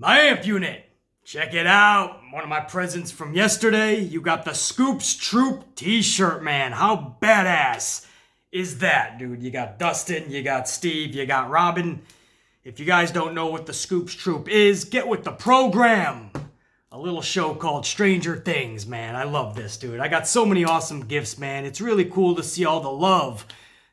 My amp unit. Check it out. One of my presents from yesterday. You got the Scoops Troop t-shirt, man. How badass is that, dude? You got Dustin, you got Steve, you got Robin. If you guys don't know what the Scoops Troop is, get with the program. A little show called Stranger Things, man. I love this, dude. I got so many awesome gifts, man. It's really cool to see all the love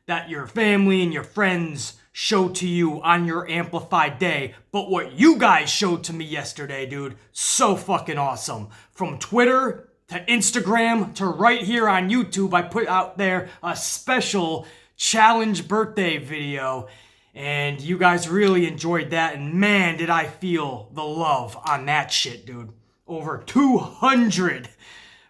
that your family and your friends show to you on your amplified day. But what you guys showed to me yesterday, dude, so fucking awesome. From Twitter to Instagram to right here on YouTube, I put out there a special challenge birthday video. And you guys really enjoyed that. And man, did I feel the love on that shit, dude. Over 200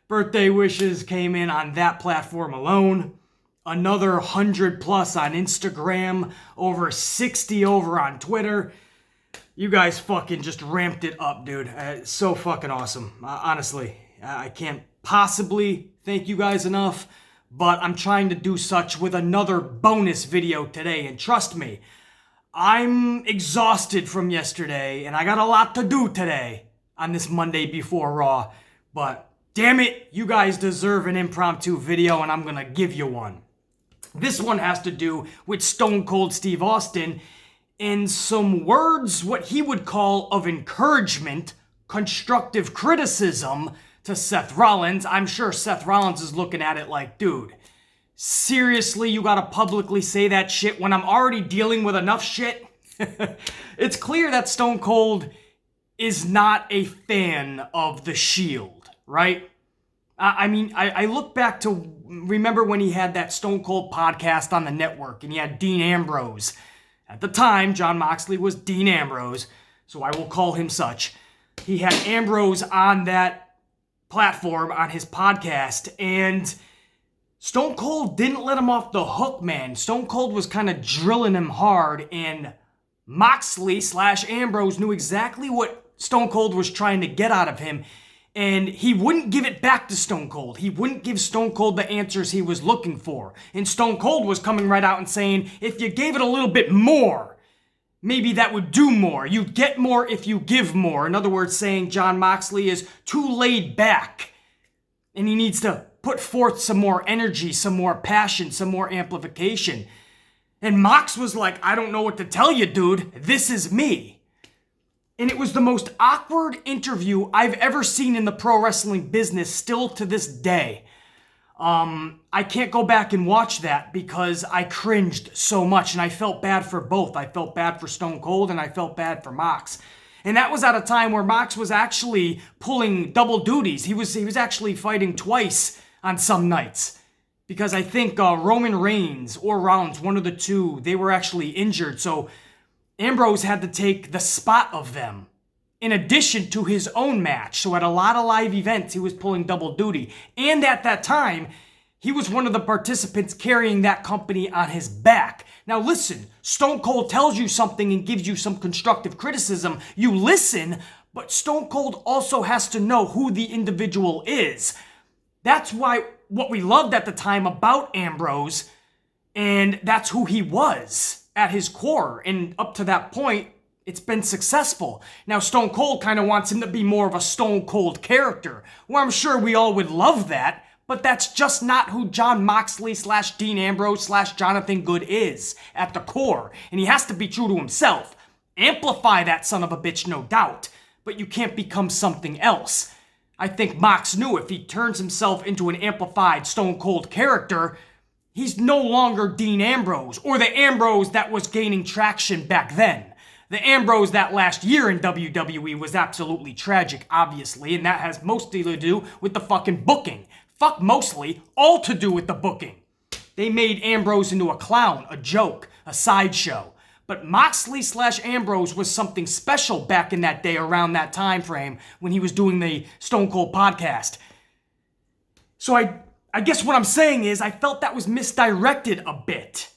birthday wishes came in on that platform alone. Another 100 plus on Instagram. Over 60 over on Twitter. You guys fucking just ramped it up, dude. So fucking awesome. Honestly, I can't possibly thank you guys enough. But I'm trying to do such with another bonus video today. And trust me, I'm exhausted from yesterday. And I got a lot to do today on this Monday before Raw. But damn it, you guys deserve an impromptu video. And I'm going to give you one. This one has to do with Stone Cold Steve Austin and some words, what he would call of encouragement, constructive criticism to Seth Rollins. I'm sure Seth Rollins is looking at it like, dude, seriously, you gotta publicly say that shit when I'm already dealing with enough shit? It's clear that Stone Cold is not a fan of The Shield, right? I mean, I look back to remember when he had that Stone Cold podcast on the network and he had Dean Ambrose. At the time, Jon Moxley was Dean Ambrose, so I will call him such. He had Ambrose on that platform on his podcast, and Stone Cold didn't let him off the hook, man. Stone Cold was kind of drilling him hard, and Moxley / Ambrose knew exactly what Stone Cold was trying to get out of him. And he wouldn't give it back to Stone Cold. He wouldn't give Stone Cold the answers he was looking for. And Stone Cold was coming right out and saying, if you gave it a little bit more, maybe that would do more. You get more if you give more. In other words, saying Jon Moxley is too laid back. And he needs to put forth some more energy, some more passion, some more amplification. And Mox was like, I don't know what to tell you, dude. This is me. And it was the most awkward interview I've ever seen in the pro wrestling business still to this day. I can't go back and watch that because I cringed so much and I felt bad for both. I felt bad for Stone Cold and I felt bad for Mox. And that was at a time where Mox was actually pulling double duties. He was actually fighting twice on some nights. Because I think Roman Reigns or Rollins, one of the two, they were actually injured. So Ambrose had to take the spot of them in addition to his own match. So at a lot of live events, he was pulling double duty. And at that time, he was one of the participants carrying that company on his back. Now listen, Stone Cold tells you something and gives you some constructive criticism. You listen, but Stone Cold also has to know who the individual is. That's why what we loved at the time about Ambrose, and that's who he was at his core, and up to that point, it's been successful. Now, Stone Cold kind of wants him to be more of a Stone Cold character, well, I'm sure we all would love that, but that's just not who Jon Moxley / Dean Ambrose / Jonathan Good is at the core, and he has to be true to himself. Amplify that son of a bitch, no doubt, but you can't become something else. I think Mox knew if he turns himself into an amplified Stone Cold character, he's no longer Dean Ambrose, or the Ambrose that was gaining traction back then. The Ambrose that last year in WWE was absolutely tragic, obviously, and that has mostly to do with the fucking booking. Fuck mostly, all to do with the booking. They made Ambrose into a clown, a joke, a sideshow. But Moxley / Ambrose was something special back in that day around that time frame when he was doing the Stone Cold podcast. So I guess what I'm saying is I felt that was misdirected a bit.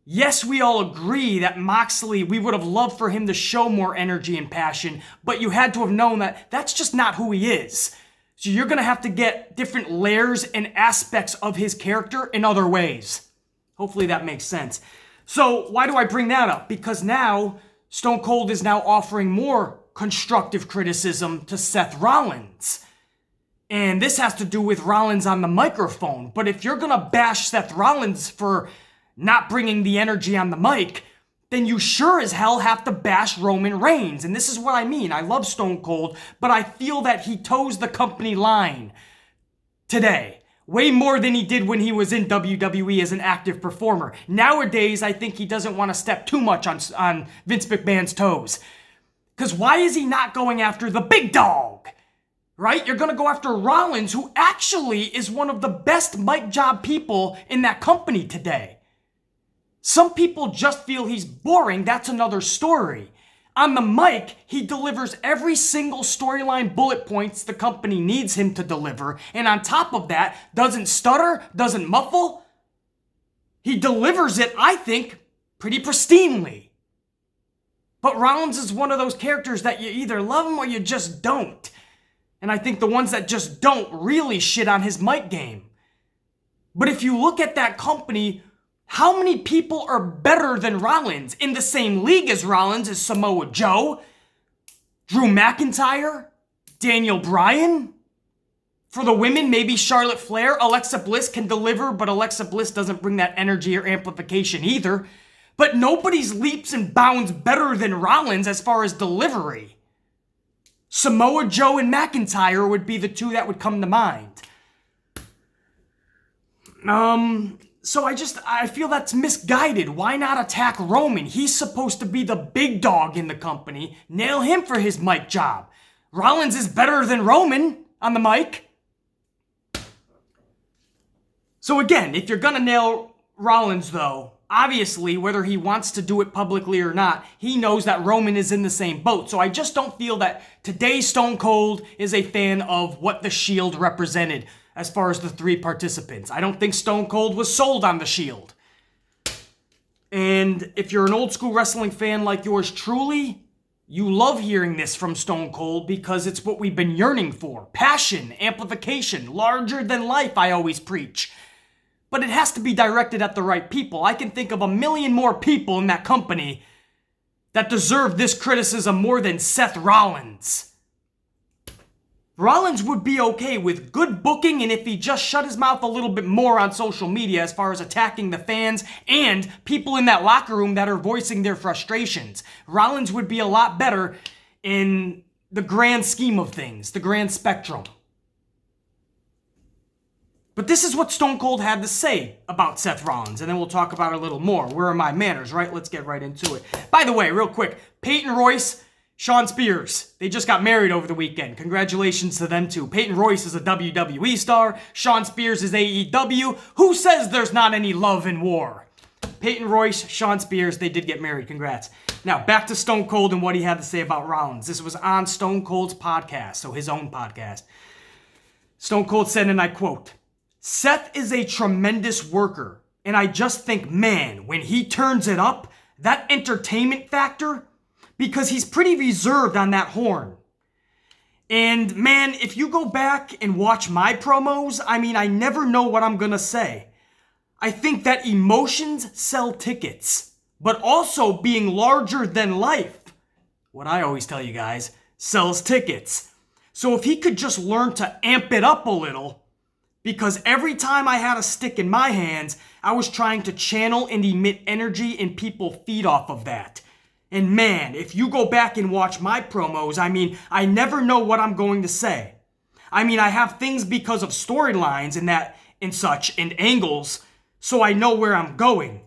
Yes, we all agree that Moxley, we would have loved for him to show more energy and passion, but you had to have known that that's just not who he is. So you're going to have to get different layers and aspects of his character in other ways. Hopefully that makes sense. So why do I bring that up? Because now Stone Cold is now offering more constructive criticism to Seth Rollins. And this has to do with Rollins on the microphone. But if you're going to bash Seth Rollins for not bringing the energy on the mic, then you sure as hell have to bash Roman Reigns. And this is what I mean. I love Stone Cold, but I feel that he toes the company line today. Way more than he did when he was in WWE as an active performer. Nowadays, I think he doesn't want to step too much on Vince McMahon's toes. Because why is he not going after the big dog? Right? You're going to go after Rollins, who actually is one of the best mic job people in that company today. Some people just feel he's boring. That's another story. On the mic, he delivers every single storyline bullet points the company needs him to deliver. And on top of that, doesn't stutter, doesn't muffle. He delivers it, I think, pretty pristinely. But Rollins is one of those characters that you either love him or you just don't. And I think the ones that just don't really shit on his mic game. But if you look at that company, how many people are better than Rollins? In the same league as Rollins is Samoa Joe, Drew McIntyre, Daniel Bryan. For the women, maybe Charlotte Flair. Alexa Bliss can deliver, but Alexa Bliss doesn't bring that energy or amplification either. But nobody's leaps and bounds better than Rollins as far as delivery. Samoa Joe and McIntyre would be the two that would come to mind. So I feel that's misguided. Why not attack Roman? He's supposed to be the big dog in the company. Nail him for his mic job. Rollins is better than Roman on the mic. So again, if you're gonna nail Rollins though, obviously, whether he wants to do it publicly or not, he knows that Roman is in the same boat. So I just don't feel that today's Stone Cold is a fan of what the Shield represented as far as the three participants. I don't think Stone Cold was sold on the Shield. And if you're an old school wrestling fan like yours truly, you love hearing this from Stone Cold because it's what we've been yearning for. Passion, amplification, larger than life, I always preach. But it has to be directed at the right people. I can think of a million more people in that company that deserve this criticism more than Seth Rollins. Rollins would be okay with good booking and if he just shut his mouth a little bit more on social media as far as attacking the fans and people in that locker room that are voicing their frustrations. Rollins would be a lot better in the grand scheme of things, the grand spectrum. But this is what Stone Cold had to say about Seth Rollins, and then we'll talk about it a little more. Where are my manners, right? Let's get right into it. By the way, real quick, Peyton Royce, Shawn Spears, they just got married over the weekend. Congratulations to them too. Peyton Royce is a WWE star. Shawn Spears is AEW. Who says there's not any love in war? Peyton Royce, Shawn Spears, they did get married. Congrats. Now, back to Stone Cold and what he had to say about Rollins. This was on Stone Cold's podcast, so his own podcast. Stone Cold said, and I quote, "Seth is a tremendous worker, and I just think, man, when he turns it up, that entertainment factor, because he's pretty reserved on that horn. And man, if you go back and watch my promos, I mean, I never know what I'm gonna say. I think that emotions sell tickets, but also being larger than life, what I always tell you guys, sells tickets. So if he could just learn to amp it up a little, because every time I had a stick in my hands, I was trying to channel and emit energy and people feed off of that. And man, if you go back and watch my promos, I mean, I never know what I'm going to say. I mean, I have things because of storylines and such and angles, so I know where I'm going.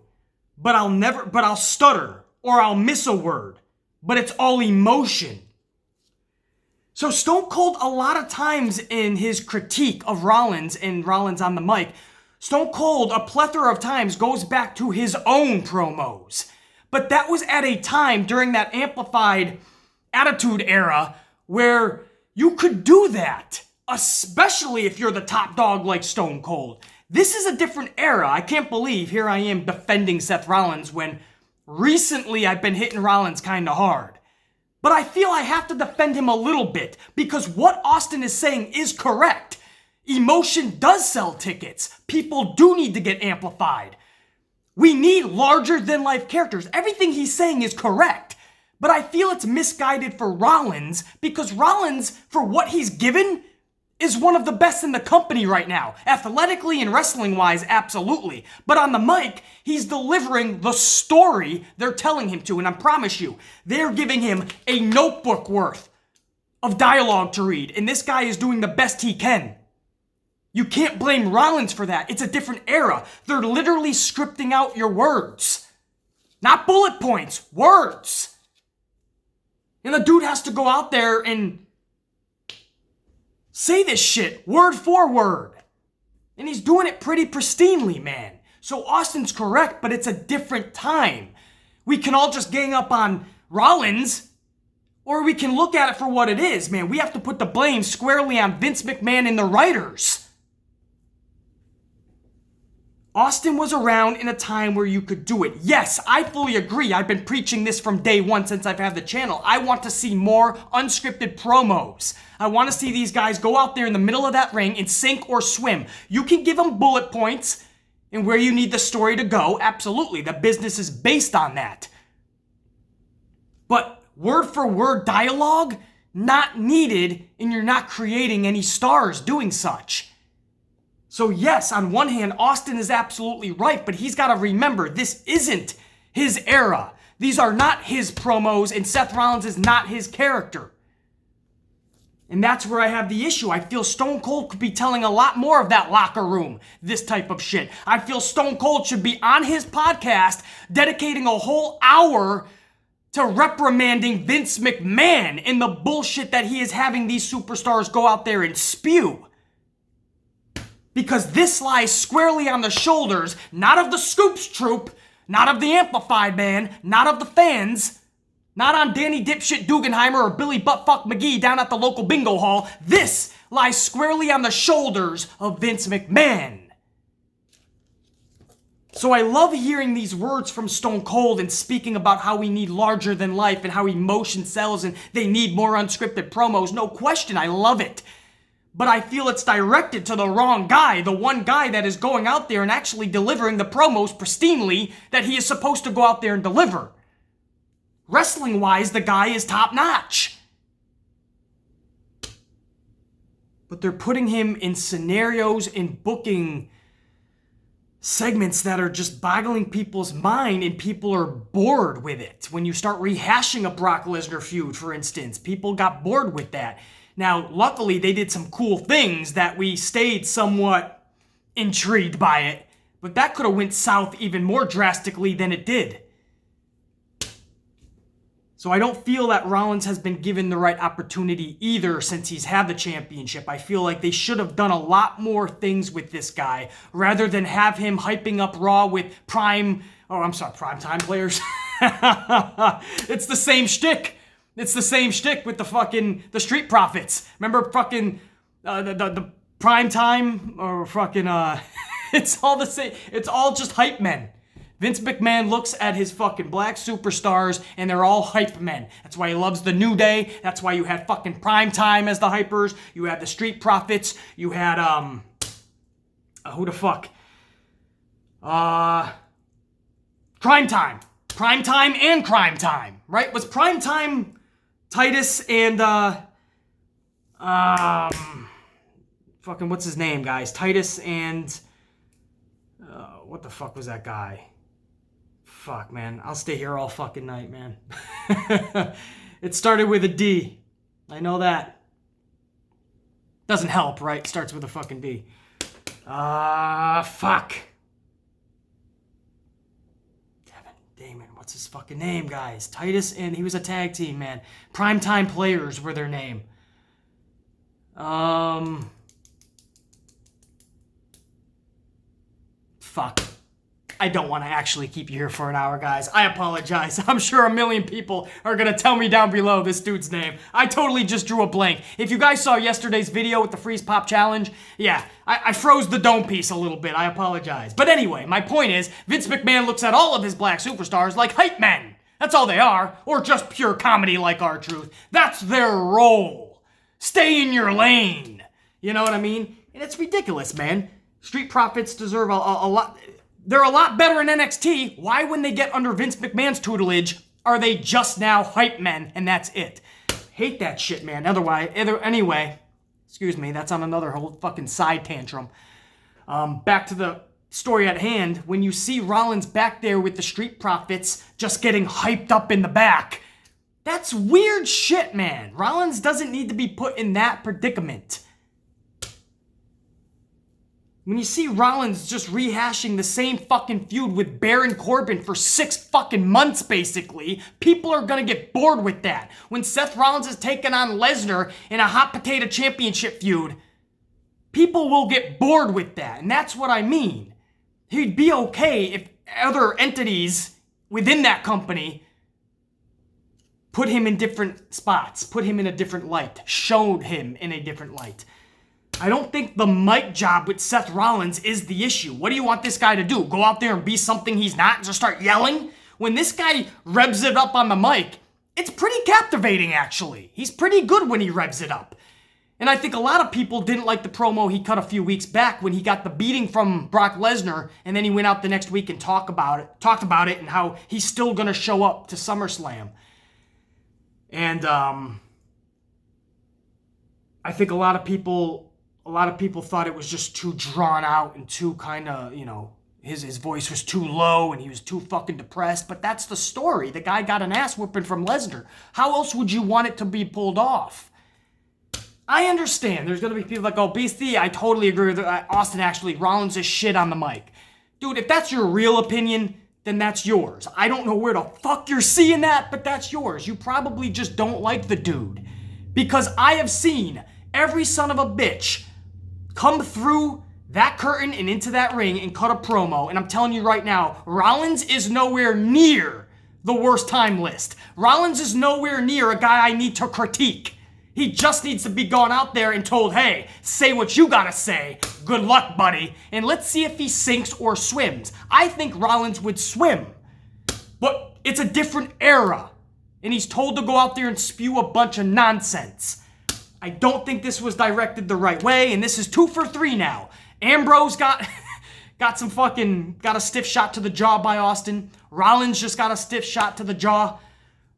But I'll stutter or I'll miss a word. But it's all emotion. So Stone Cold, a lot of times in his critique of Rollins and Rollins on the mic, Stone Cold, a plethora of times, goes back to his own promos. But that was at a time during that amplified attitude era where you could do that, especially if you're the top dog like Stone Cold. This is a different era. I can't believe here I am defending Seth Rollins when recently I've been hitting Rollins kind of hard. But I feel I have to defend him a little bit because what Austin is saying is correct. Emotion does sell tickets. People do need to get amplified. We need larger than life characters. Everything he's saying is correct. But I feel it's misguided for Rollins because Rollins, for what he's given, is one of the best in the company right now. Athletically and wrestling-wise, absolutely. But on the mic, he's delivering the story they're telling him to. And I promise you, they're giving him a notebook worth of dialogue to read. And this guy is doing the best he can. You can't blame Rollins for that. It's a different era. They're literally scripting out your words. Not bullet points, words. And the dude has to go out there and say this shit word for word. And he's doing it pretty pristinely, man. So Austin's correct, but it's a different time. We can all just gang up on Rollins, or we can look at it for what it is, man. We have to put the blame squarely on Vince McMahon and the writers. Austin was around in a time where you could do it. Yes, I fully agree. I've been preaching this from day one since I've had the channel. I want to see more unscripted promos. I want to see these guys go out there in the middle of that ring and sink or swim. You can give them bullet points and where you need the story to go. Absolutely. The business is based on that. But word for word dialogue, not needed, and you're not creating any stars doing such. So yes, on one hand, Austin is absolutely right, but he's got to remember, this isn't his era. These are not his promos, and Seth Rollins is not his character. And that's where I have the issue. I feel Stone Cold could be telling a lot more of that locker room, this type of shit. I feel Stone Cold should be on his podcast, dedicating a whole hour to reprimanding Vince McMahon and the bullshit that he is having these superstars go out there and spew. Because this lies squarely on the shoulders, not of the Scoops Troop, not of the Amplified Band, not of the fans, not on Danny Dipshit Dugenheimer or Billy Buttfuck McGee down at the local bingo hall. This lies squarely on the shoulders of Vince McMahon. So I love hearing these words from Stone Cold and speaking about how we need larger than life and how emotion sells and they need more unscripted promos. No question, I love it. But I feel it's directed to the wrong guy, the one guy that is going out there and actually delivering the promos pristinely that he is supposed to go out there and deliver. Wrestling-wise, the guy is top-notch. But they're putting him in scenarios and booking segments that are just boggling people's mind, and people are bored with it. When you start rehashing a Brock Lesnar feud, for instance, people got bored with that. Now, luckily, they did some cool things that we stayed somewhat intrigued by it, but that could have went south even more drastically than it did. So I don't feel that Rollins has been given the right opportunity either since he's had the championship. I feel like they should have done a lot more things with this guy rather than have him hyping up Raw with primetime players. It's the same shtick. It's the same shtick with the Street Profits. Remember fucking the prime time or fucking it's all the same. It's all just hype men. Vince McMahon looks at his fucking black superstars and they're all hype men. That's why he loves the New Day. That's why you had fucking prime time as the hypers. You had the Street Profits. You had who the fuck? Crime Time. Prime Time and Crime Time, right? Was Prime Time Titus and fucking what's his name, guys? Titus and what the fuck was that guy? Fuck, man. I'll stay here all fucking night, man. It started with a D. I know that. Doesn't help, right? Starts with a fucking D. Fuck. Damon, what's his fucking name, guys? Titus, and he was a tag team, man. Primetime Players were their name. Fuck. I don't want to actually keep you here for an hour, guys. I apologize. I'm sure a million people are going to tell me down below this dude's name. I totally just drew a blank. If you guys saw yesterday's video with the Freeze Pop Challenge, yeah, I froze the dome piece a little bit. I apologize. But anyway, my point is, Vince McMahon looks at all of his black superstars like hype men. That's all they are. Or just pure comedy like R-Truth. That's their role. Stay in your lane. You know what I mean? And it's ridiculous, man. Street Profits deserve a lot... They're a lot better in NXT. Why, when they get under Vince McMahon's tutelage, Are they just now hype men and that's it? Hate that shit, man. Anyway, excuse me, that's on another whole fucking side tantrum. Back to the story at hand. When you see Rollins back there with the Street Profits just getting hyped up in the back, that's weird shit, man. Rollins doesn't need to be put in that predicament. When you see Rollins just rehashing the same fucking feud with Baron Corbin for 6 fucking months, basically, people are gonna get bored with that. When Seth Rollins is taking on Lesnar in a hot potato championship feud, people will get bored with that, and that's what I mean. He'd be okay if other entities within that company put him in different spots, put him in a different light, showed him in a different light. I don't think the mic job with Seth Rollins is the issue. What do you want this guy to do? Go out there and be something he's not and just start yelling? When this guy revs it up on the mic, it's pretty captivating, actually. He's pretty good when he revs it up. And I think a lot of people didn't like the promo he cut a few weeks back when he got the beating from Brock Lesnar, and then he went out the next week and talked about it and how he's still going to show up to SummerSlam. And I think a lot of people thought it was just too drawn out and too kind of, his voice was too low and he was too fucking depressed. But that's the story. The guy got an ass whooping from Lesnar. How else would you want it to be pulled off? I understand. There's going to be people like, oh, Beastie, I totally agree with Austin, actually. Rollins is shit on the mic. Dude, if that's your real opinion, then that's yours. I don't know where the fuck you're seeing that, but that's yours. You probably just don't like the dude. Because I have seen every son of a bitch come through that curtain and into that ring and cut a promo. And I'm telling you right now, Rollins is nowhere near the worst time list. Rollins is nowhere near a guy I need to critique. He just needs to be gone out there and told, hey, say what you gotta say. Good luck, buddy. And let's see if he sinks or swims. I think Rollins would swim. But it's a different era. And he's told to go out there and spew a bunch of nonsense. I don't think this was directed the right way, and this is 2 for 3 now. Ambrose got a stiff shot to the jaw by Austin. Rollins just got a stiff shot to the jaw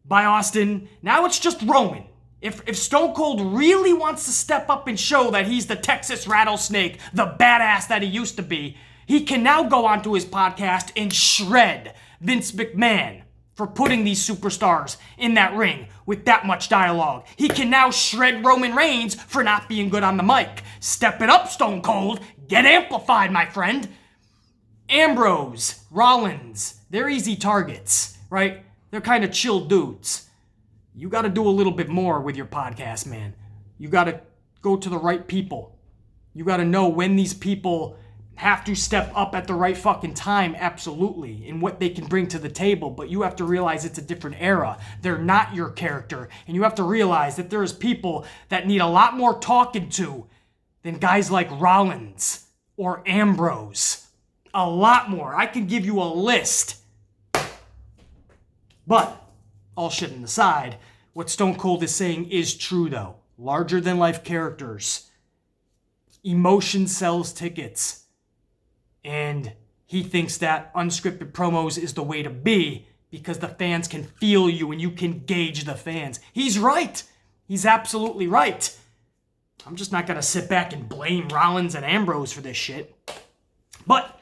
by Austin. Now it's just Roman. If Stone Cold really wants to step up and show that he's the Texas rattlesnake, the badass that he used to be, he can now go onto his podcast and shred Vince McMahon for putting these superstars in that ring with that much dialogue. He can now shred Roman Reigns for not being good on the mic. Step it up, Stone Cold. Get amplified, my friend. Ambrose, Rollins, they're easy targets, right? They're kind of chill dudes. You got to do a little bit more with your podcast, man. You got to go to the right people. You got to know when these people have to step up at the right fucking time, absolutely, and what they can bring to the table. But you have to realize it's a different era. They're not your character. And you have to realize that there's people that need a lot more talking to than guys like Rollins or Ambrose. A lot more. I can give you a list. But all shit aside, what Stone Cold is saying is true, though. Larger than life characters. Emotion sells tickets. And he thinks that unscripted promos is the way to be because the fans can feel you and you can gauge the fans. He's right. He's absolutely right. I'm just not going to sit back and blame Rollins and Ambrose for this shit. But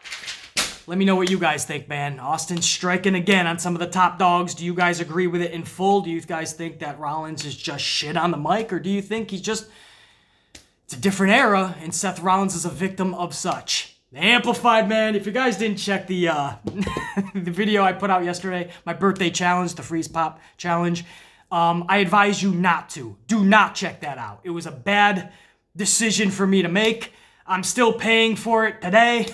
let me know what you guys think, man. Austin's striking again on some of the top dogs. Do you guys agree with it in full? Do you guys think that Rollins is just shit on the mic? Or do you think it's a different era and Seth Rollins is a victim of such? The Amplified, man. If you guys didn't check the the video I put out yesterday, my birthday challenge, the Freeze Pop challenge, I advise you not to. Do not check that out. It was a bad decision for me to make. I'm still paying for it today.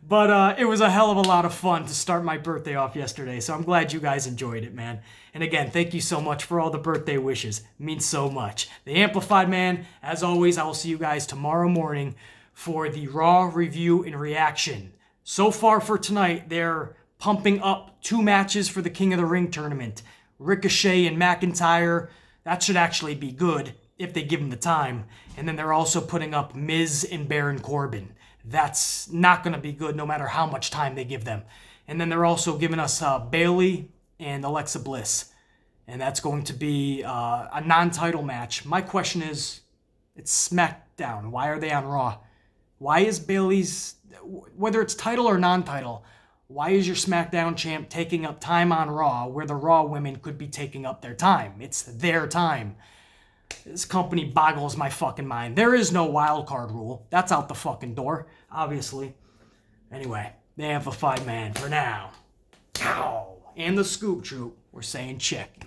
But it was a hell of a lot of fun to start my birthday off yesterday, so I'm glad you guys enjoyed it, man. And again, thank you so much for all the birthday wishes. It means so much. The Amplified, man, as always, I will see you guys tomorrow morning for the Raw review and reaction. So far for tonight, they're pumping up 2 matches for the King of the Ring tournament. Ricochet and McIntyre, that should actually be good if they give them the time. And then they're also putting up Miz and Baron Corbin. That's not going to be good no matter how much time they give them. And then they're also giving us Bayley and Alexa Bliss. And that's going to be a non-title match. My question is, it's SmackDown. Why are they on Raw? Why is Bayley's, whether it's title or non-title, why is your SmackDown champ taking up time on Raw where the Raw women could be taking up their time? It's their time. This company boggles my fucking mind. There is no wild card rule. That's out the fucking door, obviously. Anyway, they have a 5-man for now. Ow. And the Scoop Troop, we're saying check.